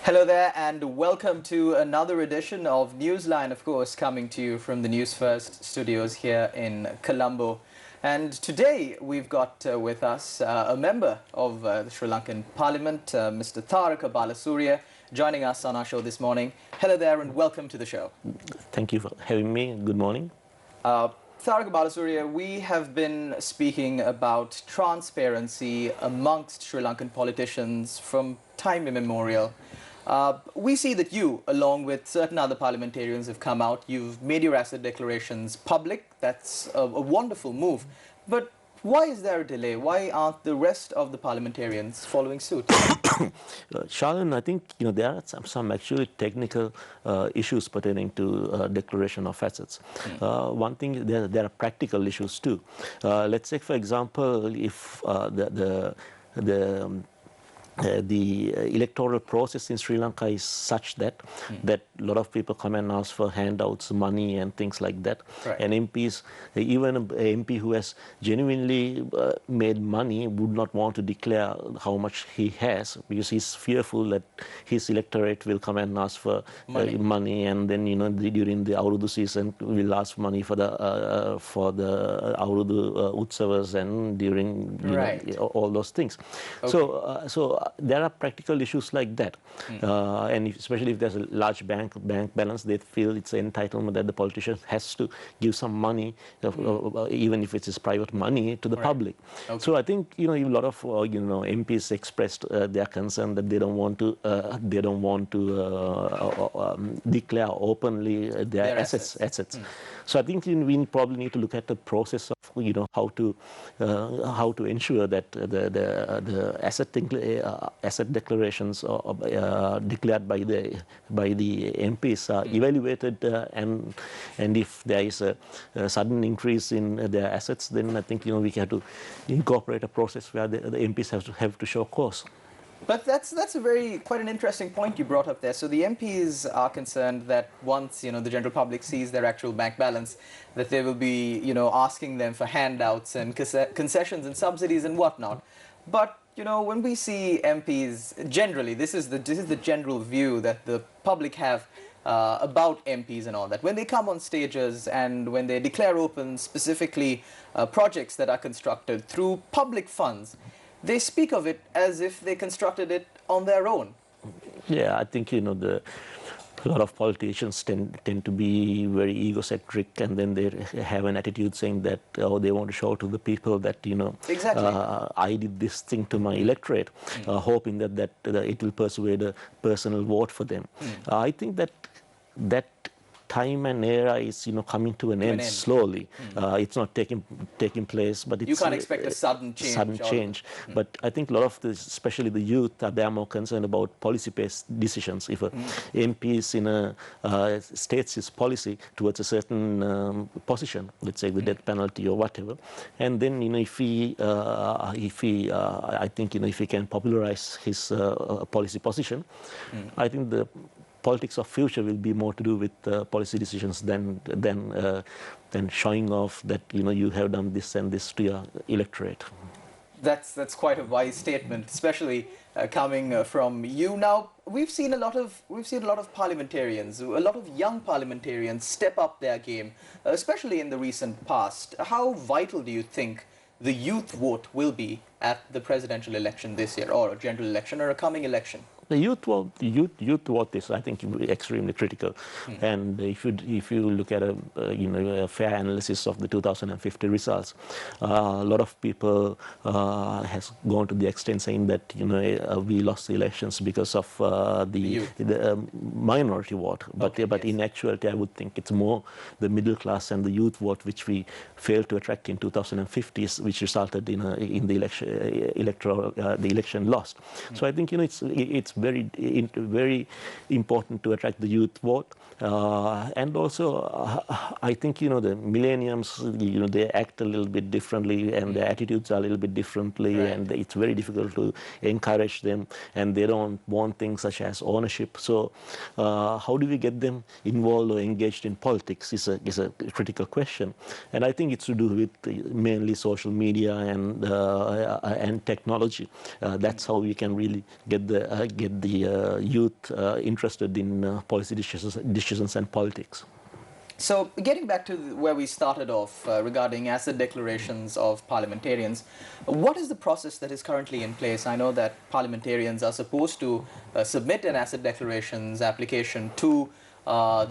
Hello there and welcome to another edition of Newsline, of course, coming to you from the Newsfirst studios here in Colombo. And today we've got with us a member of the Sri Lankan Parliament, Mr. Tharaka Balasuriya, joining us on our show this morning. Hello there and welcome to the show. Thank you for having me. Good morning. Tharaka Balasuriya, we have been speaking about transparency amongst Sri Lankan politicians from time immemorial. We see that you, along with certain other parliamentarians, have come out. You've made your asset declarations public. That's a wonderful move. But why is there a delay? Why aren't the rest of the parliamentarians following suit? Sharlan, I think there are some actually technical issues pertaining to declaration of assets. One thing, there are practical issues too. Let's say, for example, if the electoral process in Sri Lanka is such that a lot of people come and ask for handouts, money and things like that. Right. And MPs, even an MP who has genuinely made money would not want to declare how much he has because he's fearful that his electorate will come and ask for money, and then during the Aurudu season will ask money for the Aurudu Utsavas and during all those things. Okay. So there are practical issues like that, and especially if there's a large bank balance, they feel it's an entitlement that the politician has to give some money, even if it's private money, to the public. Okay. So I think a lot of MPs expressed their concern that they don't want to declare openly their assets. So I think we probably need to look at the process of how to ensure that the asset declarations declared by the MPs are evaluated, and if there is a sudden increase in their assets, then I think we have to incorporate a process where the MPs have to show cause. But that's quite an interesting point you brought up there. So the MPs are concerned that once the general public sees their actual bank balance, that they will be asking them for handouts and concessions and subsidies and whatnot. But when we see MPs generally, this is the general view that the public have about MPs and all that. When they come on stages and when they declare open specifically projects that are constructed through public funds, they speak of it as if they constructed it on their own. Yeah, I think a lot of politicians tend to be very egocentric, and then they have an attitude saying that they want to show to the people that exactly. I did this thing to my electorate, hoping that it will persuade a personal vote for them. I think that time and era is coming to an end slowly. It's not taking place, but it's, you can't expect a sudden change. But I think a lot of especially the youth, they are more concerned about policy-based decisions. If a MP is states his policy towards a certain position, let's say the death penalty or whatever, and then if he can popularize his policy position, I think the politics of future will be more to do with policy decisions than showing off that you have done this and this to your electorate. That's quite a wise statement, especially coming from you. Now we've seen a lot of parliamentarians, a lot of young parliamentarians step up their game, especially in the recent past. How vital do you think the youth vote will be at the presidential election this year, or a general election, or a coming election? The youth vote is, I think, extremely critical. And if you look at a fair analysis of the 2050 results, a lot of people has gone to the extent saying that we lost the elections because of the minority vote. But in actuality, I would think it's more the middle class and the youth vote which we failed to attract in 2050, which resulted in the election lost. So I think it's very important to attract the youth vote, and also I think the millenniums they act a little bit differently and their attitudes are a little bit differently, and it's very difficult to encourage them, and they don't want things such as ownership. So how do we get them involved or engaged in politics is a critical question, and I think it's to do with mainly social media and and technology. That's how we can really get the youth interested in policy decisions and politics. So getting back to where we started off regarding asset declarations of parliamentarians, what is the process that is currently in place? I know that parliamentarians are supposed to submit an asset declarations application to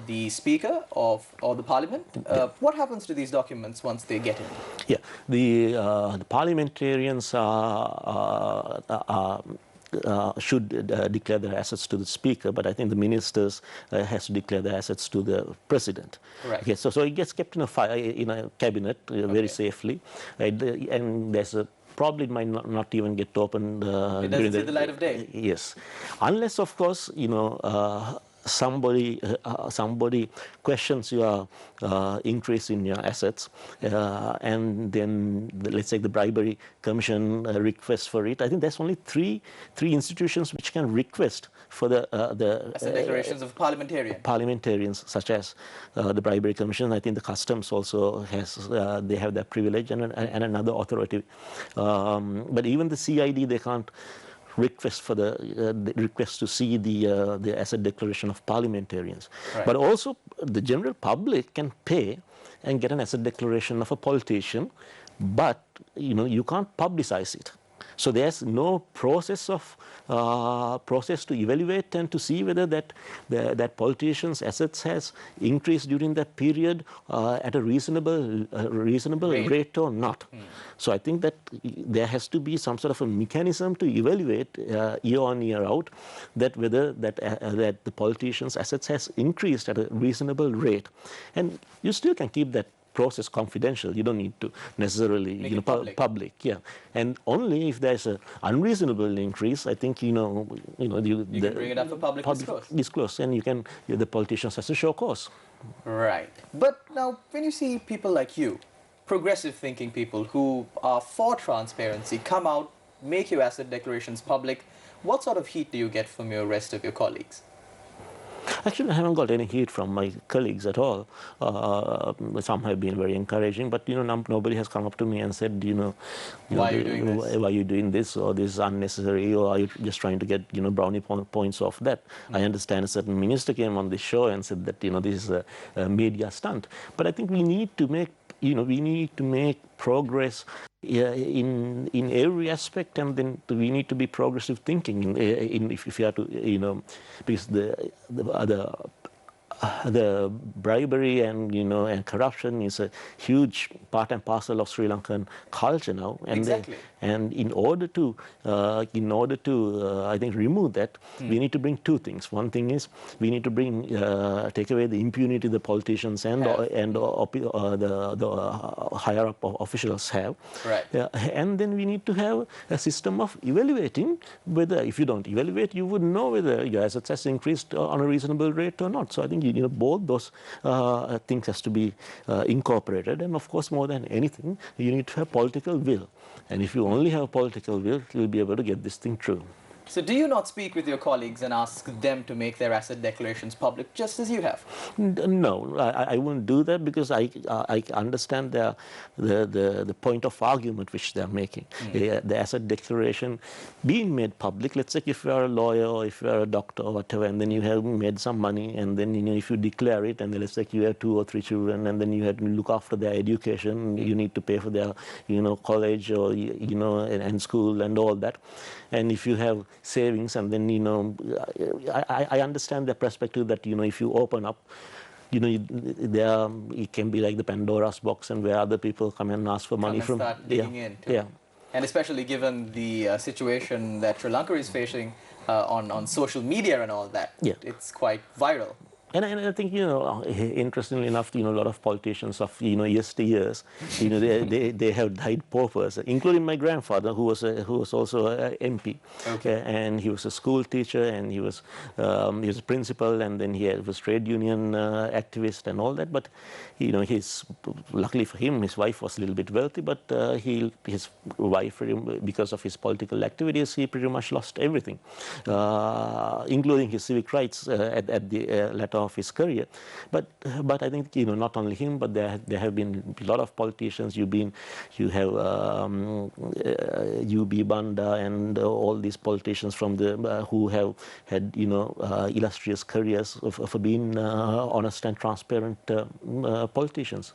the Speaker or the Parliament. What happens to these documents once they get in? Yeah, the parliamentarians should declare their assets to the Speaker, but I think the ministers has to declare their assets to the President. Right. Okay, so it gets kept in a cabinet very safely, and there's a probably it might not even get opened. It doesn't see the light of day. Yes, unless of course somebody questions your increase in your assets, and then let's say the bribery commission requests for it. I think there's only three institutions which can request for the asset declarations of parliamentarians, such as the bribery commission. I think the customs also has they have that privilege, and another authority. But even the CID, they can't request for the request to see the asset declaration of parliamentarians. Right. But also the general public can pay and get an asset declaration of a politician, but you can't publicize it. So there's no process to evaluate and to see whether that politician's assets has increased during that period at a reasonable rate or not. So I think that there has to be some sort of a mechanism to evaluate year on year out that whether that the politician's assets has increased at a reasonable rate, and you still can keep that process confidential. You don't need to necessarily make it public. Yeah, and only if there's an unreasonable increase, I think you can bring it up for public disclose, and the politicians has to show cause. Right. But now, when you see people like you, progressive thinking people who are for transparency, come out, make your asset declarations public, what sort of heat do you get from your rest of your colleagues? Actually, I haven't got any heat from my colleagues at all. Some have been very encouraging, but nobody has come up to me and said, why are you doing this, or this is unnecessary, or are you just trying to get brownie points off that? I understand a certain minister came on this show and said that this is a media stunt, but I think we need to make progress in every aspect, and then we need to be progressive thinking if you have to because the bribery and corruption is a huge part and parcel of Sri Lankan culture now, and exactly. And in order to I think remove that, we need to bring two things. One thing is we need to take away the impunity the politicians and the higher up officials have. Right. And then we need to have a system of evaluating whether, if you don't evaluate, you wouldn't know whether your assets has increased on a reasonable rate or not. So I think both those things has to be incorporated, and of course, more than anything, you need to have political will. And if you only have political will, you'll be able to get this thing through. So do you not speak with your colleagues and ask them to make their asset declarations public, just as you have? No, I wouldn't do that, because I understand the point of argument which they're making. The asset declaration being made public, let's say if you're a lawyer or if you're a doctor or whatever, and then you have made some money, and then if you declare it, and then let's say you have 2 or 3 children, and then you have to look after their education, you need to pay for their college or and school and all that. And if you have savings, and then I understand the perspective that if you open up, it can be like the Pandora's box, and where other people come and ask for money from. Start digging in. Yeah. And especially given the situation that Sri Lanka is facing on social media and all that, it's quite viral. And I think, interestingly enough, a lot of politicians of, yesteryears, they have died paupers, including my grandfather, who was also an MP. Okay. And he was a school teacher, and he was a principal, and then he was trade union activist and all that. But, luckily for him, his wife was a little bit wealthy, but his wife, because of his political activities, he pretty much lost everything, including his civic rights at the latter of his career. But I think, not only him, but there have been a lot of politicians. You have U.B. Banda and all these politicians from who have had illustrious careers of being honest and transparent politicians.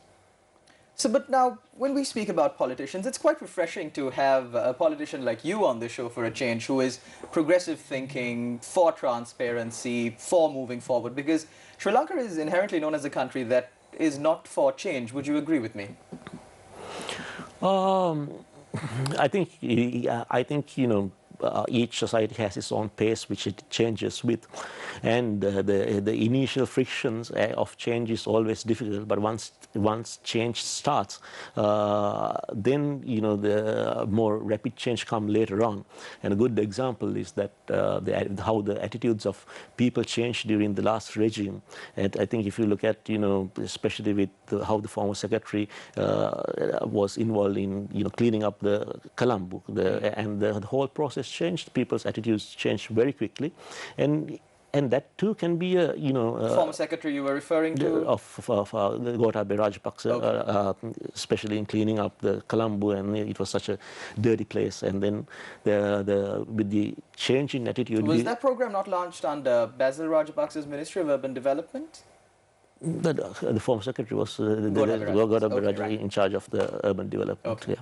So, but now, when we speak about politicians, it's quite refreshing to have a politician like you on the show for a change, who is progressive thinking, for transparency, for moving forward, because Sri Lanka is inherently known as a country that is not for change. Would you agree with me? I think each society has its own pace which it changes with, and the initial frictions of change is always difficult. But once change starts, then the more rapid change come later on. And a good example is that how the attitudes of people changed during the last regime. And I think if you look at especially with how the former secretary was involved in cleaning up the Colombo, and the whole process changed. People's attitudes changed very quickly, and that too can be a former secretary you were referring to of Gotabaya Rajapaksa, okay. Especially in cleaning up the Colombo, and it was such a dirty place. And then with the change in attitude, was that program not launched under Basil Rajapaksa's Ministry of Urban Development? The former secretary was Gotabaya Rajapaksa, in charge of the urban development. Okay. Yeah.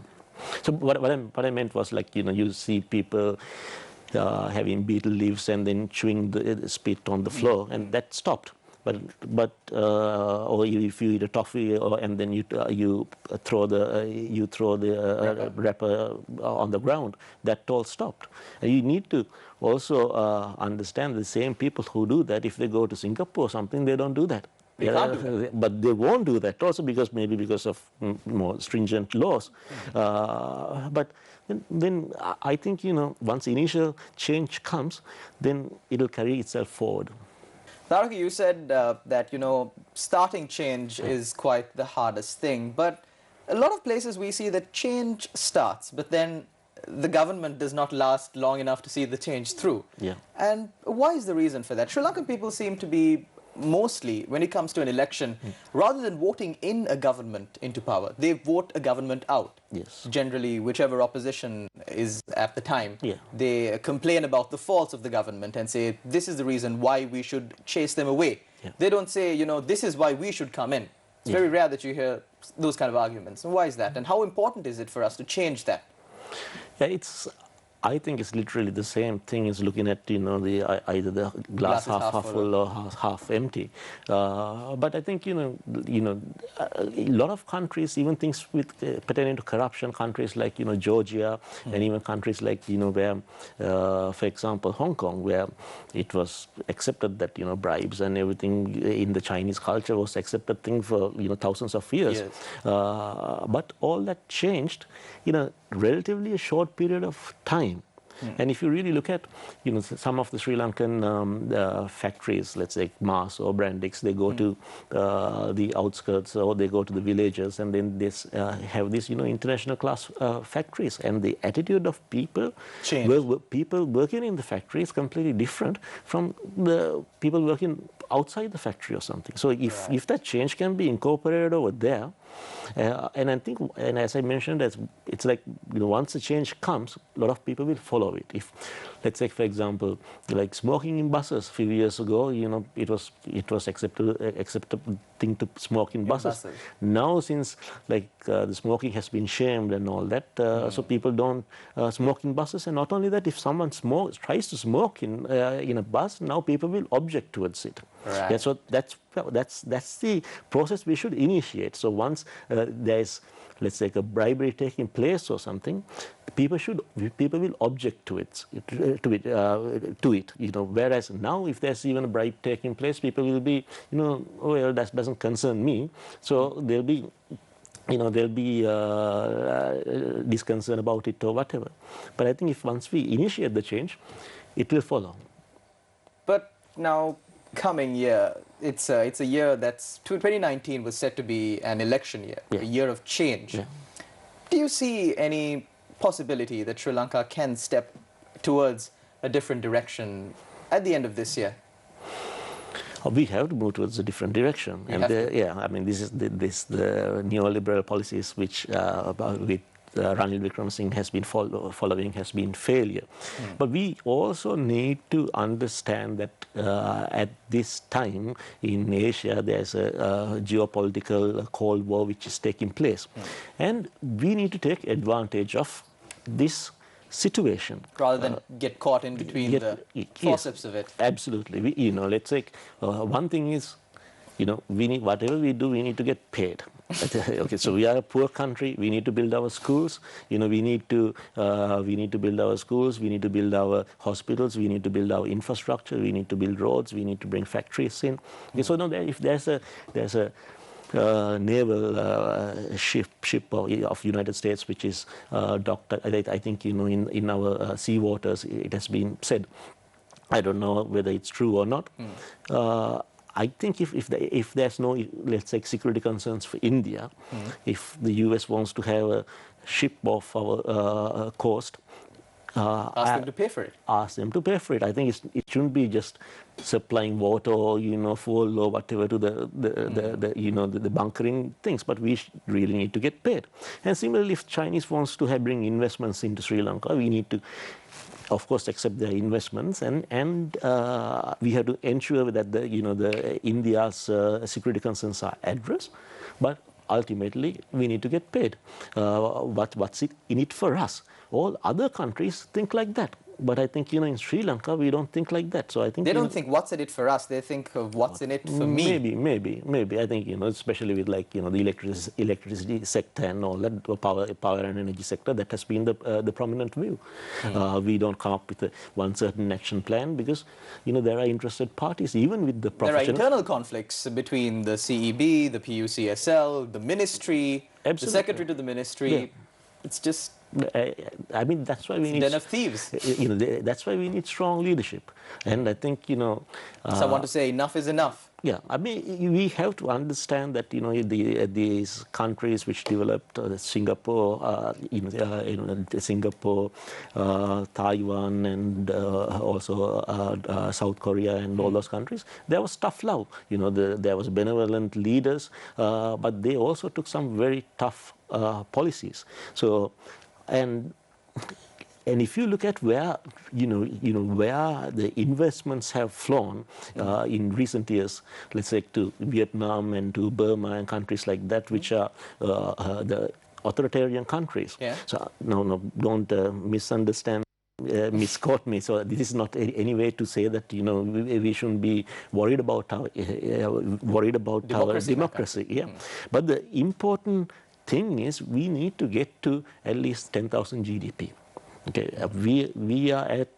So what I meant was, like, you see people having beetle leaves and then chewing the spit on the floor, and that stopped. But or if you eat a toffee, and then you throw the wrapper on the ground, that all stopped. And you need to also understand the same people who do that. If they go to Singapore or something, they don't do that. They can't do that. But they won't do that also because of more stringent laws. But then I think once initial change comes, then it'll carry itself forward. Tharaka, you said that starting change is quite the hardest thing, but a lot of places we see that change starts, but then the government does not last long enough to see the change through. Yeah. And why is the reason for that? Sri Lankan people seem to be mostly, when it comes to an election, rather than voting in a government into power, they vote a government out. Yes. Generally, whichever opposition is at the time, yeah. They complain about the faults of the government and say, this is the reason why we should chase them away. Yeah. They don't say, this is why we should come in. It's very rare that you hear those kind of arguments. And why is that? And how important is it for us to change that? Yeah, I think it's literally the same thing as looking at either the glass half full or half empty. But I think a lot of countries, even things pertaining to corruption, countries like Georgia, and even countries like where, for example, Hong Kong, where it was accepted that bribes and everything in the Chinese culture was accepted thing for thousands of years. Yes. But all that changed in a relatively short period of time. And if you really look at some of the Sri Lankan factories, let's say Mars or Brandix, they go to the outskirts or they go to the villages, and then they have these international class factories, and the attitude of people working in the factory is completely different from the people working outside the factory or something. So if that change can be incorporated over there, and I think, and as I mentioned, it's like once the change comes, a lot of people will follow it. If, let's say, for example, like smoking in buses a few years ago, it was acceptable thing to smoke in buses. Now, since the smoking has been shamed and all that, so people don't smoke in buses. And not only that, if someone tries to smoke in a bus, now people will object towards it. Right. Yeah, so that's the process we should initiate. So once there's, let's say, a bribery taking place or something, people will object to it. Whereas now, if there's even a bribe taking place, people will be, oh, well, that doesn't concern me. So they'll be disconcerted about it or whatever. But I think if once we initiate the change, it will follow. But now, coming year, it's a year 2019 was set to be an election year, a year of change. Yeah. Do you see any possibility that Sri Lanka can step towards a different direction at the end of this year? We have to move towards a different direction. And yeah, I mean, this is the neoliberal policies which with Ranil Wickremesinghe has been following has been failure. But we also need to understand that at this time in Asia there's a geopolitical Cold War which is taking place. And we need to take advantage of this situation. Rather than get caught in between the forceps of it. Absolutely. You know, let's say one thing is, you know, we need, whatever we do, we need to get paid. Okay, so we are a poor country. We need to build our schools. You know, we need to build our schools. We need to build our hospitals. We need to build our infrastructure. We need to build roads. We need to bring factories in. Okay, so now if there's a naval ship of United States which is docked, I think, you know, in our sea waters, it has been said. I don't know whether it's true or not. I think if there's no, let's say, security concerns for India, if the US wants to have a ship off our coast, ask them to pay for it. Ask them to pay for it. I think it shouldn't be just supplying water or, you know, fuel or whatever to the bunkering things, but we really need to get paid. And similarly, if Chinese wants to bring investments into Sri Lanka, we need to, of course, accept their investments, and we have to ensure that the India's security concerns are addressed, but ultimately we need to get paid. What's in it for us? All other countries think like that, but I think, you know, in Sri Lanka we don't think like that. So I think they don't think what's in it for us. They think of what's in it for me. Maybe. I think, you know, especially with, like, you know, the electricity sector and all that, power and energy sector, that has been the prominent view. We don't come up with one certain action plan because, you know, there are interested parties, even with the professional. There are internal conflicts between the CEB, the PUCSL, the ministry, the secretary to the ministry. Yeah. It's just, I mean, that's why we need den of thieves. You know, that's why we need strong leadership. And I think, you know, someone to say enough is enough. Yeah, I mean, we have to understand that, you know, these countries which developed, Singapore, Singapore, Taiwan, and also South Korea, and all those countries, there was tough love. You know, there was benevolent leaders, but they also took some very tough policies. So, and if you look at where where the investments have flown in recent years, let's say to Vietnam and to Burma and countries like that, which are the authoritarian countries. Yeah. So no, don't misunderstand. Misquote me. So this is not any way to say that, you know, we shouldn't be worried about our democracy. Yeah, but the important thing is we need to get to at least 10,000 GDP. Okay, we are at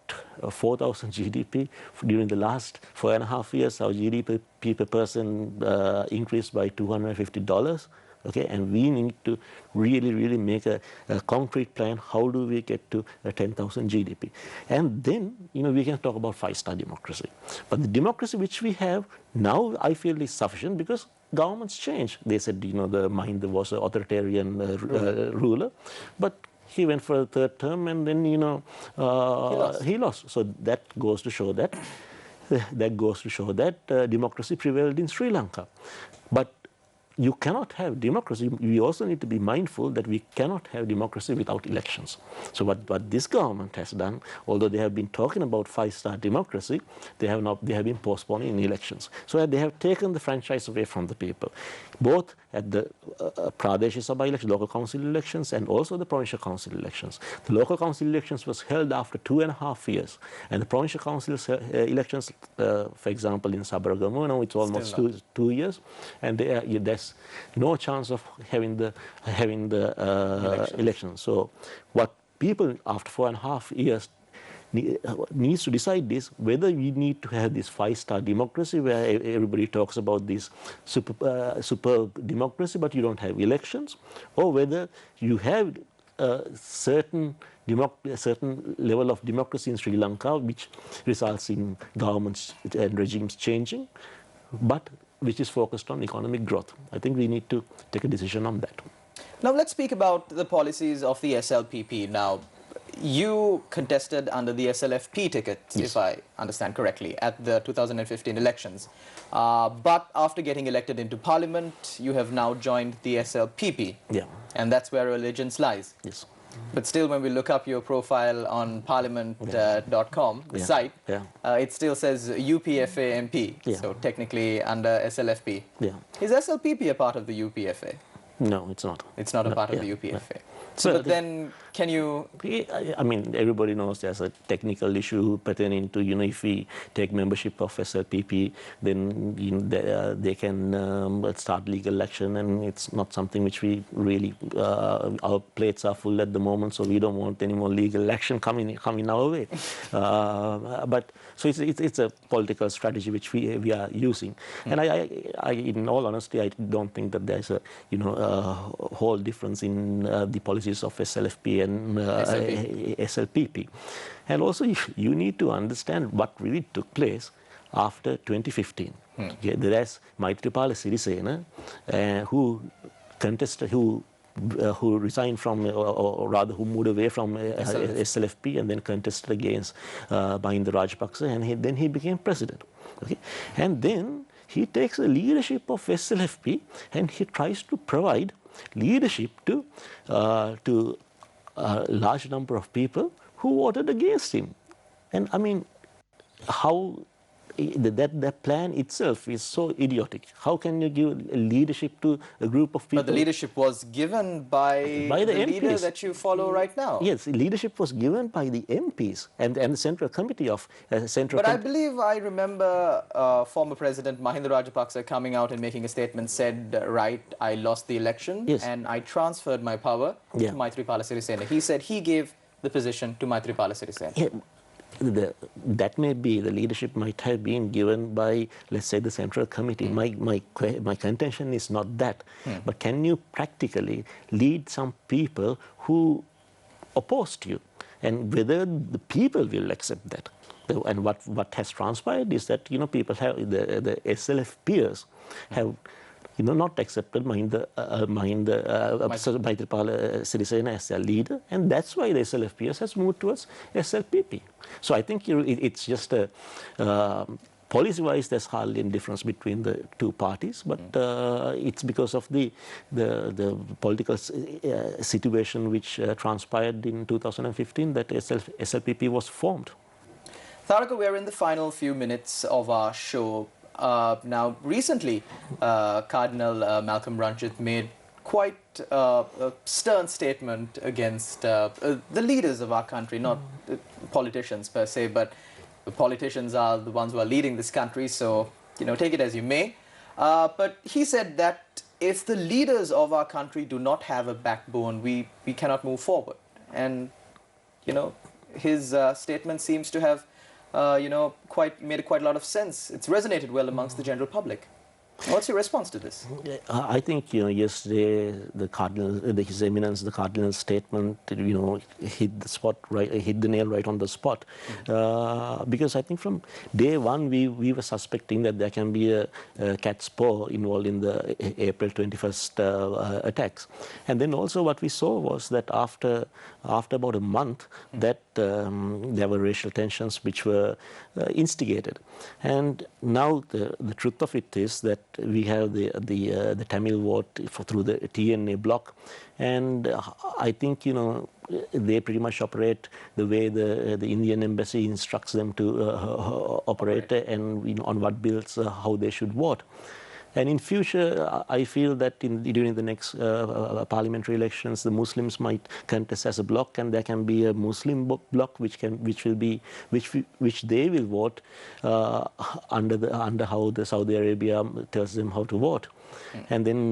4,000 GDP. During the last 4.5 years, our GDP per person increased by $250. Okay, and we need to really make a concrete plan. How do we get to 10,000 GDP? And then, you know, we can talk about 5-star democracy. But the democracy which we have now, I feel, is sufficient because governments change. They said, you know, the Mahinda was an authoritarian ruler, but he went for a third term, and then, you know, he lost. So that goes to show that democracy prevailed in Sri Lanka. But you cannot have democracy. We also need to be mindful that we cannot have democracy without elections. So what this government has done, although they have been talking about 5-star democracy, they have been postponing elections. So they have taken the franchise away from the people, both at the Pradesh Sabha elections, local council elections, and also the provincial council elections. The local council elections was held after 2.5 years, and the provincial council elections, for example, in Sabaragamu, now it's almost two years, and there's no chance of having the elections. So what people after 4.5 years needs to decide is whether we need to have this 5-star democracy where everybody talks about this super democracy, but you don't have elections, or whether you have a certain level of democracy in Sri Lanka which results in governments and regimes changing, but which is focused on economic growth. I think we need to take a decision on that. Now let's speak about the policies of the SLPP. Now, you contested under the SLFP ticket, if I understand correctly, at the 2015 elections. But after getting elected into parliament, you have now joined the SLPP. Yeah. And that's where allegiance lies. Yes. But still, when we look up your profile on parliament.com, the site, it still says UPFA MP. So technically under SLFP. Yeah. Is SLPP a part of the UPFA? No, it's not. It's not a part of the UPFA. So, but then, can you... I mean, everybody knows there's a technical issue pertaining to, you know, if we take membership of SLPP, then you know, they can start legal action, and it's not something which we really, our plates are full at the moment, so we don't want any more legal action coming our way. But so it's a political strategy which we are using, and I, in all honesty, I don't think that there's a, you know, whole difference in the policies of SLFP and SLPP. And also, you need to understand what really took place after 2015. Okay, there's Maithripala Sirisena, who contested, who resigned from, or rather who moved away from SLFP and then contested against Mahinda Rajapaksa, and then he became president. Okay, and then he takes the leadership of SLFP and he tries to provide leadership to a large number of people who voted against him. And I mean, how that plan itself is so idiotic. How can you give leadership to a group of people? But the leadership was given by the leader that you follow right now. Yes, leadership was given by the MPs and the Central Committee of Central. But I believe I remember former President Mahinda Rajapaksa coming out and making a statement, said, right, I lost the election and I transferred my power to Maithripala Sirisena. He said he gave the position to Maithripala Sirisena. Yeah. That may be, the leadership might have been given by, let's say, the Central Committee. My contention is not that. But can you practically lead some people who opposed you? And whether the people will accept that. And what has transpired is that, you know, people have, the SLF peers have, you know, not accepted Maithripala Sirisena as their leader, and that's why the SLFPS has moved towards SLPP. So I think it's just a policy-wise, there's hardly any difference between the two parties, but it's because of the political situation which transpired in 2015 that SLPP was formed. Tharaka, we're in the final few minutes of our show. Now, recently, Cardinal Malcolm Ranjith made quite a stern statement against the leaders of our country, not politicians per se, but the politicians are the ones who are leading this country, so, you know, take it as you may. But he said that if the leaders of our country do not have a backbone, we cannot move forward. And, you know, his statement seems to have you know, made quite a lot of sense. It's resonated well amongst the general public. What's your response to this? I think, you know, yesterday the Cardinal, His Eminence, the Cardinal's statement, you know, hit the nail right on the spot. Because I think from day one we were suspecting that there can be a cat's paw involved in the April 21st attacks. And then also what we saw was that after about a month that there were racial tensions which were instigated. And now the truth of it is that we have the Tamil vote through the TNA bloc, and I think, you know, they pretty much operate the way the Indian embassy instructs them to operate, and, you know, on what bills how they should vote. And in future, I feel that during the next parliamentary elections, the Muslims might contest as a bloc, and there can be a Muslim bloc which they will vote under how the Saudi Arabia tells them how to vote. And then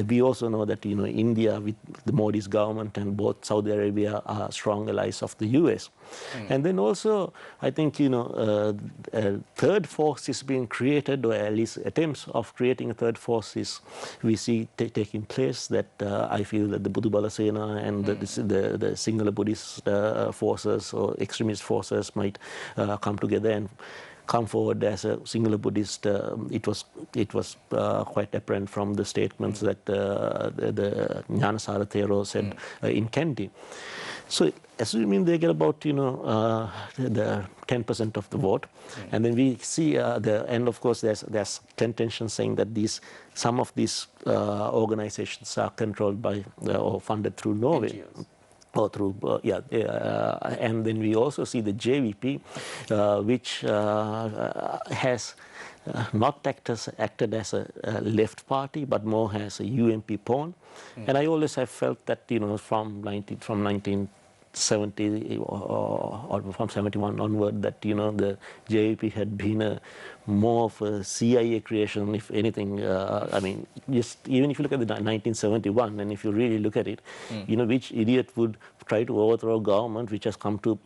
we also know that, you know, India with the Modi's government and both Saudi Arabia are strong allies of the US. And then also, I think, you know, a third force is being created, or at least attempts of creating a third force is we see taking place, that I feel that the Budu Balasena and the Sinhala Buddhist forces or extremist forces might come together and come forward as a singular Buddhist. It was quite apparent from the statements that the Jnanasara Thero said in Kandy. So assuming they get about the 10% of the vote, and then we see and of course there's contention saying that some of these organizations are controlled by or funded through Norway. NGOs. Or through, and then we also see the JVP, which has not acted as a left party, but more as a UMP pawn. And I always have felt that, from 1970 or from 71 onward, that, the JVP had been more of a CIA creation, if anything. I mean, just even if you look at the 1971, and if you really look at it, which idiot would try to overthrow a government which has come to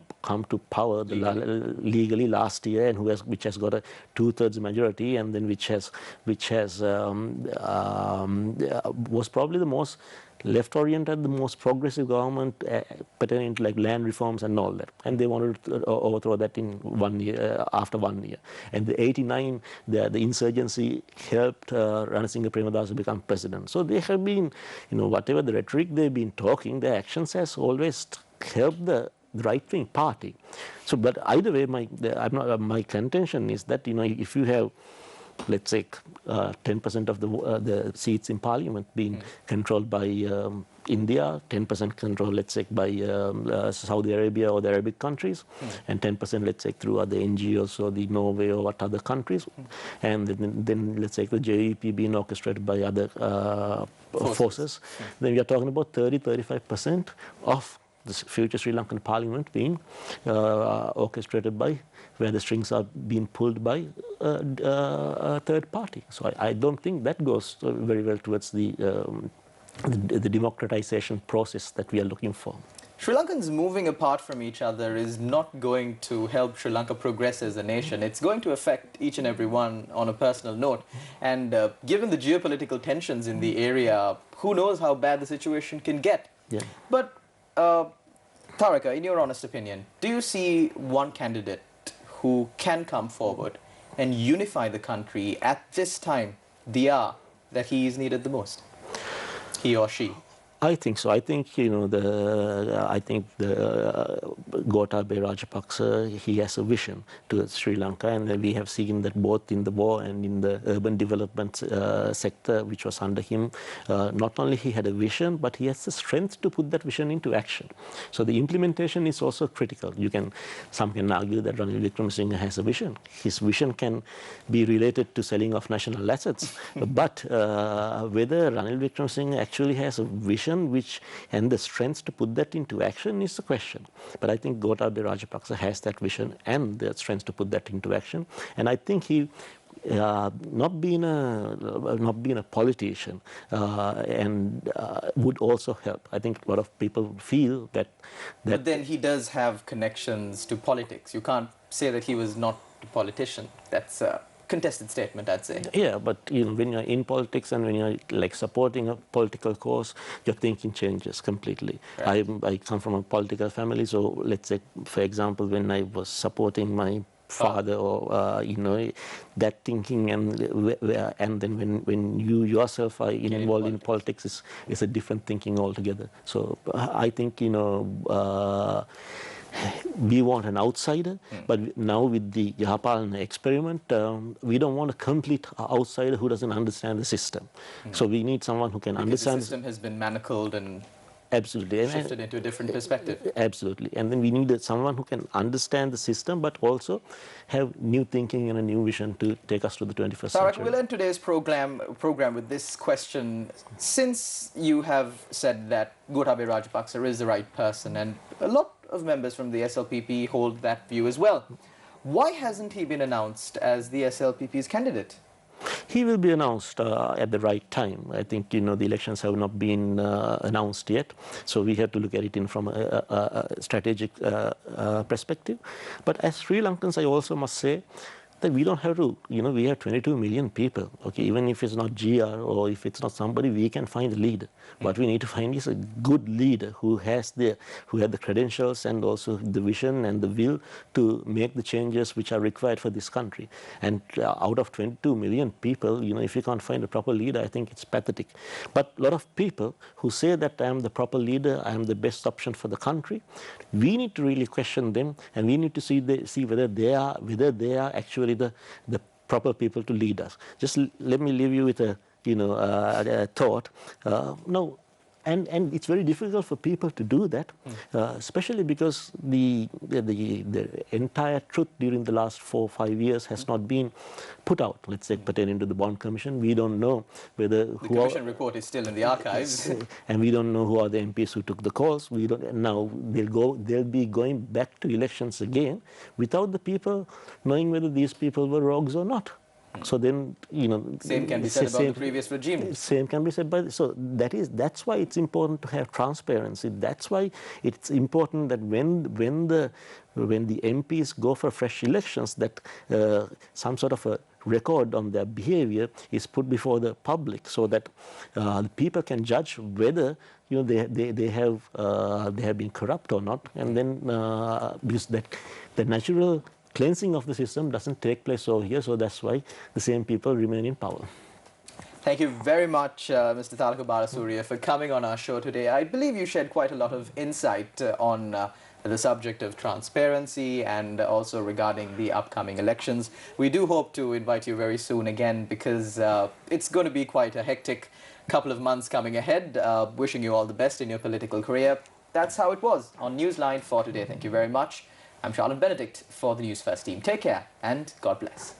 power legally last year, and which has got a 2/3 majority, and then which was probably the most left-oriented, the most progressive government pertaining to like land reforms and all that, and they wanted to overthrow that in 1 year, after 1 year. And the 89, the insurgency helped Ranasinghe Premadasa become president. So they have been, whatever the rhetoric they've been talking, their actions has always helped the right-wing party. So, but either way, my contention is that if you have, let's say, 10% of the seats in parliament being controlled by India, 10% controlled, let's say, by Saudi Arabia or the Arabic countries, and 10%, let's say, through other NGOs or the Norway or what other countries, and then let's say the JEP being orchestrated by other forces, then we are talking about 30-35% of the future Sri Lankan parliament being orchestrated by, where the strings are being pulled by a third party. So I don't think that goes very well towards the democratization process that we are looking for. Sri Lankans moving apart from each other is not going to help Sri Lanka progress as a nation. It's going to affect each and every one on a personal note. And given the geopolitical tensions in the area, who knows how bad the situation can get. Yeah. But Tharaka, in your honest opinion, do you see one candidate who can come forward and unify the country at this time, the hour that he is needed the most? He or she? I think so. I think Gotabaya Rajapaksa, he has a vision to Sri Lanka, and we have seen that both in the war and in the urban development sector, which was under him. Not only he had a vision, but he has the strength to put that vision into action. So the implementation is also critical. Some can argue that Ranil Wickremesinghe has a vision. His vision can be related to selling of national assets, but whether Ranil Wickremesinghe actually has a vision and the strength to put that into action is the question. But I think Gotabaya Rajapaksa has that vision and the strength to put that into action. And I think he, not being a politician, would also help. I think a lot of people feel that. But then he does have connections to politics. You can't say that he was not a politician. That's contested statement, I'd say. Yeah, but when you're in politics and when you're like supporting a political cause, your thinking changes completely. Right. I come from a political family, so let's say, for example, when I was supporting my father, or that thinking, and then when you yourself are involved in politics, is a different thinking altogether. So I think we want an outsider, but now with the Yahapalana experiment, we don't want a complete outsider who doesn't understand the system. So we need someone who can understand. The system has been manacled and absolutely shifted into a different perspective. Absolutely. And then we need someone who can understand the system, but also have new thinking and a new vision to take us to the 21st century. We'll end today's program with this question. Since you have said that Gotabaya Rajapaksa is the right person, and a lot of members from the SLPP hold that view as well, why hasn't he been announced as the SLPP's candidate? He will be announced at the right time. I think, the elections have not been announced yet, so we have to look at it from a strategic perspective. But as Sri Lankans, I also must say, that we don't have to, we have 22 million people, okay, even if it's not GR or if it's not somebody, we can find a leader. What we need to find is a good leader who has the credentials and also the vision and the will to make the changes which are required for this country. And out of 22 million people, if you can't find a proper leader, I think it's pathetic. But a lot of people who say that I am the proper leader, I am the best option for the country, we need to really question them, and we need to see whether they are actually the proper people to lead us. Just let me leave you with a thought. No, and it's very difficult for people to do that, especially because the entire truth during the last 4 or 5 years has not been put out. Let's say pertaining to the Bond Commission, we don't know whether the Commission report is still in the archives, and we don't know who are the MPs who took the calls. We don't. Now they'll be going back to elections again without the people knowing whether these people were rogues or not. So then, same can be said about the previous regime. Same can be said so that's why it's important to have transparency. That's why it's important that when the MPs go for fresh elections, that some sort of a record on their behavior is put before the public, so that the people can judge whether they have been corrupt or not, and then because that the natural cleansing of the system doesn't take place over here, so that's why the same people remain in power. Thank you very much, Mr. Tharaka Balasuriya, for coming on our show today. I believe you shed quite a lot of insight on the subject of transparency and also regarding the upcoming elections. We do hope to invite you very soon again, because it's going to be quite a hectic couple of months coming ahead. Wishing you all the best in your political career. That's how it was on Newsline for today. Thank you very much. I'm Sharlan Benedict for the News First team. Take care and God bless.